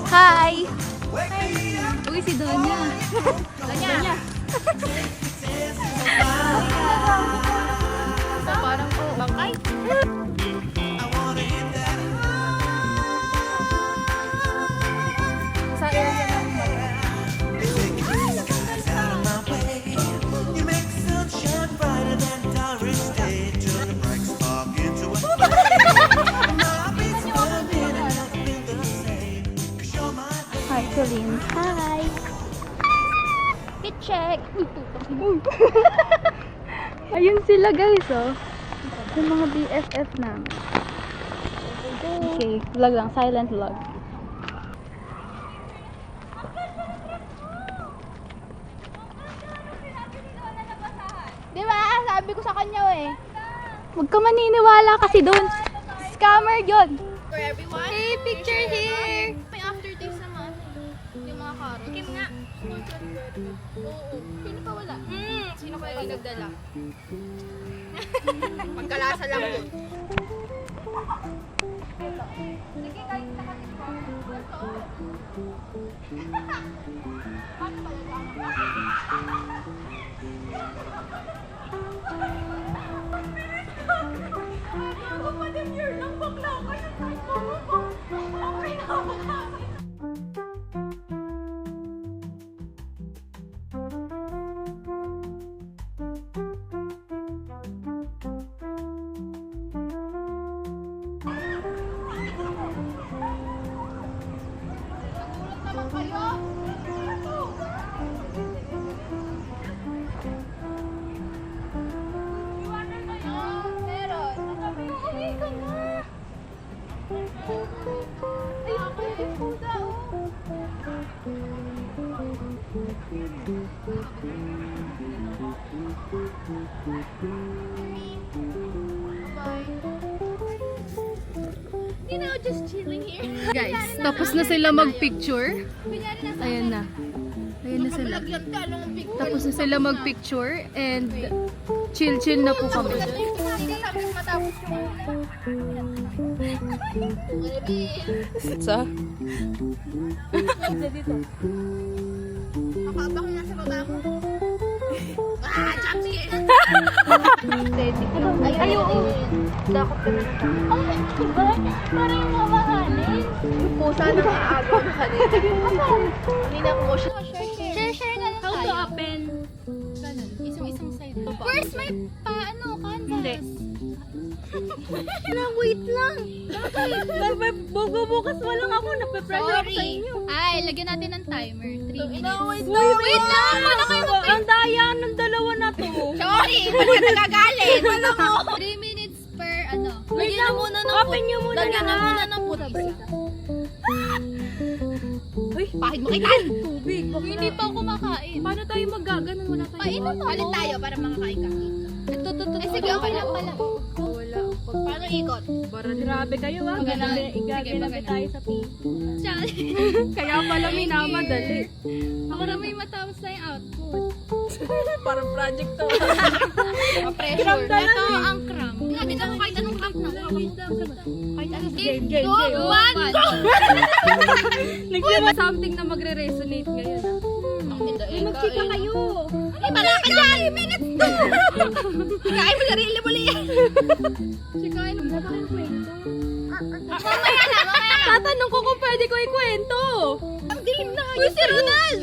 Hi! Uy, si Donya. Donya. Parang bangkay. Sa area ng Hi, Colleen. Hi! Hit check! Ayun sila guys, oh. Yung mga BFF namin. Okay, vlog lang. Silent vlog. Diba? Sabi ko sa kanya eh. Huwag ka maniniwala kasi doon. Scammer yun. For everyone. Hey, picture here! May aftertaste naman. Yung mga carrots. Kim nga. Oo. Sino pa wala? Sino kaya yung nagdala? Magkalasa lang yun. Sige, kahit nakalit ko. Paano pala lang? Ako pa din yun. Ang bakla ko yun. Ang pinapakasin. You know, just chilling here. Guys, tapos na sila mag-picture. Ayan na. Ayan na sila. Tapos na sila mag-picture and chill-chill na po kami. Sa? Nakabak na sa baba mo. Ah, chapsi! Ay, oo. Dakot ka na ng ay, diba? Parang yung mga mahalin. Yung pusa ng aagaw na kanina. Kanina ko mo siya. Share na lang tayo. How to open? Ganun. Isang side. First, may paano? Canvas. Hindi. Wait lang. Bukas mo lang ako. Nape-pressure ako sa Sorry. inyo. Ay, lagyan natin ng timer. 3 minutes. Wait lang! Ano kayo ang daya ng dalawa na to? Sorry! Ba't ka nagagalit? 3 minutes per ano. Wait lang muna ng open nyo muna Lagyan na muna ng putis. Uy, pahid mo kitan! Tubig. Hindi pa ako makain. Paano tayo magaganon? Wala tayo. Painom mo. Palit tayo para makakain ka. Ito. Ay, sige, okay lang pala. Wala. Paano ikot? Grabe kayo ah. Igaganabi tayo sa pizza. Kaya pala minamadali. Ako na may matapos na yung output. Parang project to. Pressure. Ito ang cram. Hindi ka kahit anong cram na. Kahit anong game. One, go! Nagsiba something na magre-resonate ngayon ah. Magchika kayo. Ay, bala ka dyan! Minutes to! Kain mo sarili mo liyan. Chikain mo na kayo kwento. Mamaya na. Tatanong ko kung pwede ko ikwento. Ang dilim na ngayon. Si Ronald!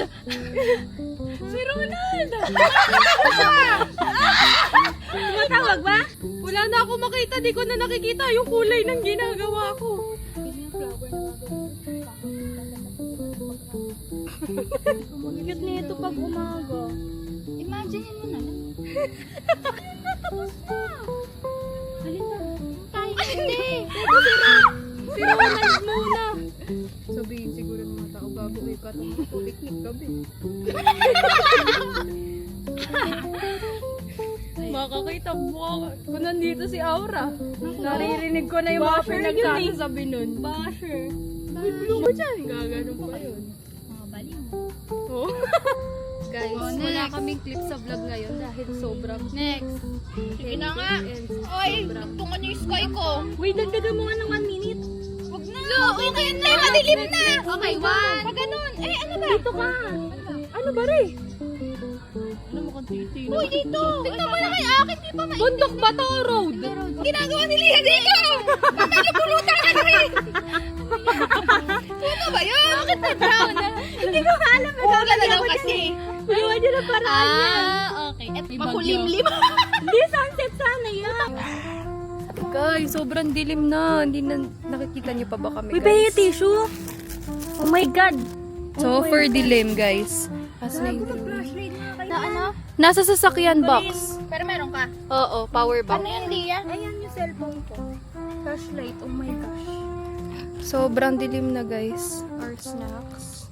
Si Ronald! Tumatawag ba? Wala na ako makita. Di ko na nakikita yung kulay ng ginagawa ko. Umagat na ito pag umaga. Imagine mo na lang. Tapos na. Halin na. Tayo hindi. Si Ronald muna. Sabihin siguro ng mga tao bago kayo katong picnic gabi. Makakita mo kung nandito si Aura. Naririnig ko na yung mga pinagsasabi nun. Basher. Ano ba dyan? Gaganon pa yun. Mga baliw. Oh. Guys, Oh, wala next. kaming clip sa vlog ngayon dahil sobrang Next. Sige na nga. Oy, tugtungan niyo yung sky ko. Wait, dagdagan mo nga ng 1 minute. Huwag na. Lo, okay na. Madilim na. Okay, 1. Pag ganun. Eh, ano ba? Dito ka. Ano ba rin? Uy, dito. Tingnan mo na kay akin. Di pa maintindihan. Bundok ba to? Road? Ginagawa ni Lia dito. Nalipulutan ka rin. Ano ba yun? Bakit na brown? Hindi ko alam. Nagkakala daw kasi. Iwan niyo na paraan niya. Okay. At makulimlim. Hindi, sunset sana yan. Guys, sobrang dilim na. Hindi na nakikita niyo pa ba kami, guys? tissue. Oh my God. Super dilim, guys. Asa na yung Na ano? Nasa sasakyan box. Pero meron ka. Oo, power bank. Ano yan, Lia? Ayan yung cellphone ko. Flashlight, oh my gosh. Sobrang dilim na, guys. Our snacks.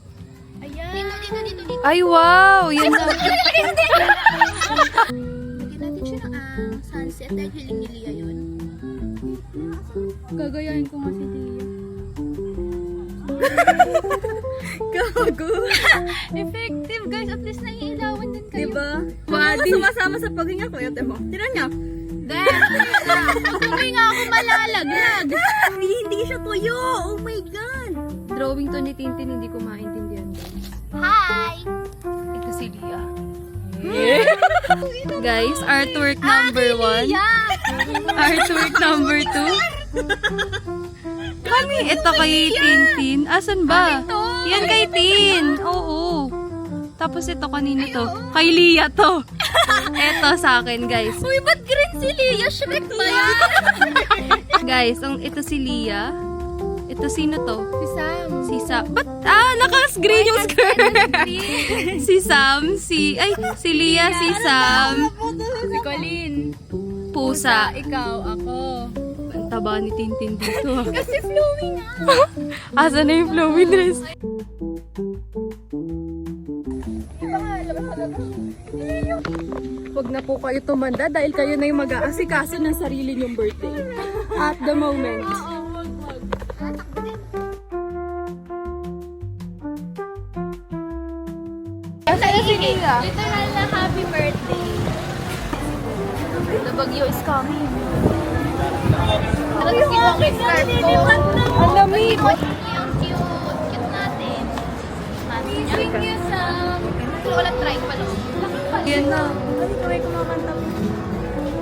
Ayan. Dito. Ay, wow! Yan na. Lagyan natin siya ng sunset dahil hiling ni Lia yun. Gagayahin ko nga si Tia. Gago. Effective, guys. At least naiilawan din kayo. Diba? Wadi. Sumasama sa paghinga ko. Yate mo. Tira niya. Tuloy nga ako malalaglag. Hindi siya tuyo. Oh my God. Drawing to ni Tintin, hindi ko maintindihan, guys. Hi! Ito si Lia. Guys, artwork number 1. Artwork number 2. Kami, ito kay Tintin. Asan ba? Yan kay Tin. Oo. Tapos ito kanino to? Kay Lia to. Ito sa akin, guys. Uy, ba't green si Lia? Shrek ba yan? Guys, ito si Lia. Ito sino to? Si Sam. Si Sam. Ba't? Nakas-green yung skirt. Si Sam, si Lia, si Sam. Si Colleen. Pusa. Ikaw, ako. Ang taba ni Tintin dito. Kasi flowing na. Asa na yung flowy dress? Huwag na po kayo tumanda dahil kayo na yung mag-aasikaso ng sarili niyong birthday. At the moment. Literal na happy birthday. The bagyo is coming. Talaga si Bong yung scarf ko. Ang lamig. Yung cute natin. Thank you, Sam. Walang try pa lang. Yan na.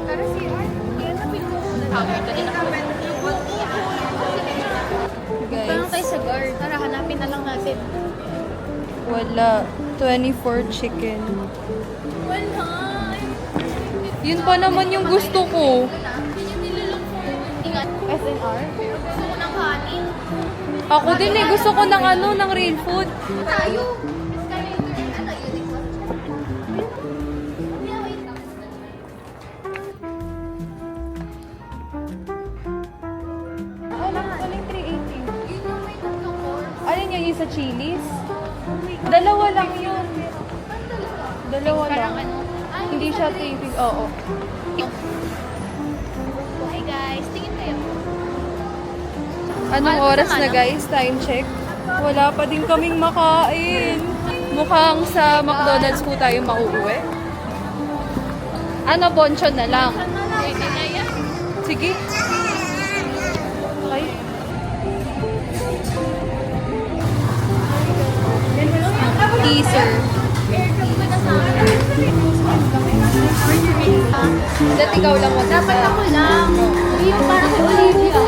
Pero si Art, yan na Guys, Parang tayo sa guard. Tara, hanapin na lang natin. wala. 24 chicken. Wala. Yun pa naman yung gusto ko. SNR? Gusto ko ng kanin. Ako din eh. Gusto ko ng ng real food. Tayo. Aling 380. Alin yung isa chilies? Dalawa lang yun. Dalawa lang. Hindi siya 350. Oo. Hi guys, tingin kayo. Anong oras na guys? Time check. Wala pa din kaming makain. Mukhang sa McDonald's po tayo mauuwi. Bonchon na lang. Pwede na yan. Sige. Okay. Teaser. Dati ikaw lang mo. Dapat ako lang. Yung parang kay Olivia.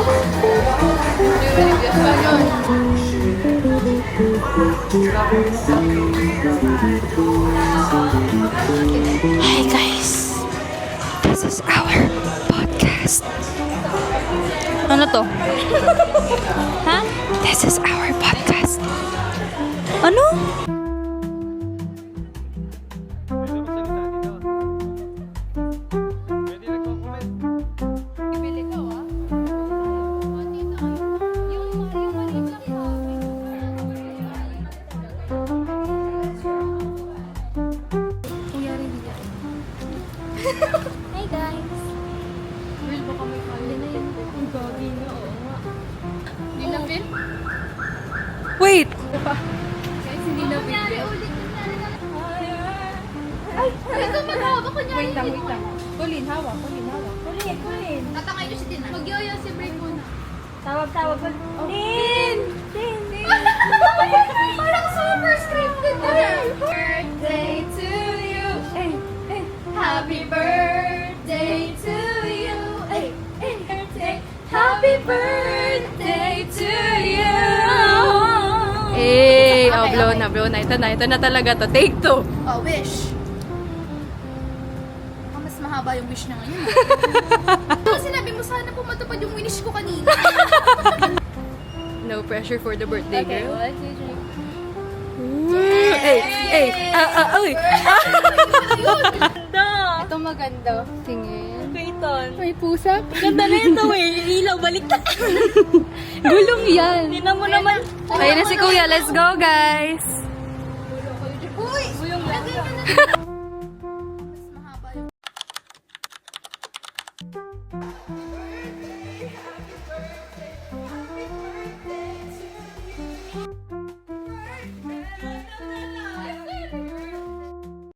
Hi guys. This is our podcast. Ano to? Ha? This is our podcast. Ano? Hi guys. Will, baka may kaya na yan. Ang gagi na, oo nga. Hindi na feel? Wait! Guys, hindi na feel. Ay, ito mag-hawak ko niya. Wait lang. Kulin, hawak. Tatangay ko si Tina. Mag-yoyo si break muna. Tawag ko. Tin! Parang super scripted na. Birthday to you. Happy birthday to you. Happy birthday to you. Blow na. Ito na talaga to. Take 2. Oh, wish. Mas mahaba yung wish na ngayon. Ano sinabi mo sana po matupad yung wish ko kanina? No pressure for the birthday girl. 1, 2, 3. Uy! Ito maganda. Tingin. Peyton. May pusa? Ganda na ito eh. Ilaw, balik na. Gulong yan. Tingnan mo naman. Ayun na si Kuya. Let's go, guys. Uy! Lagay ka na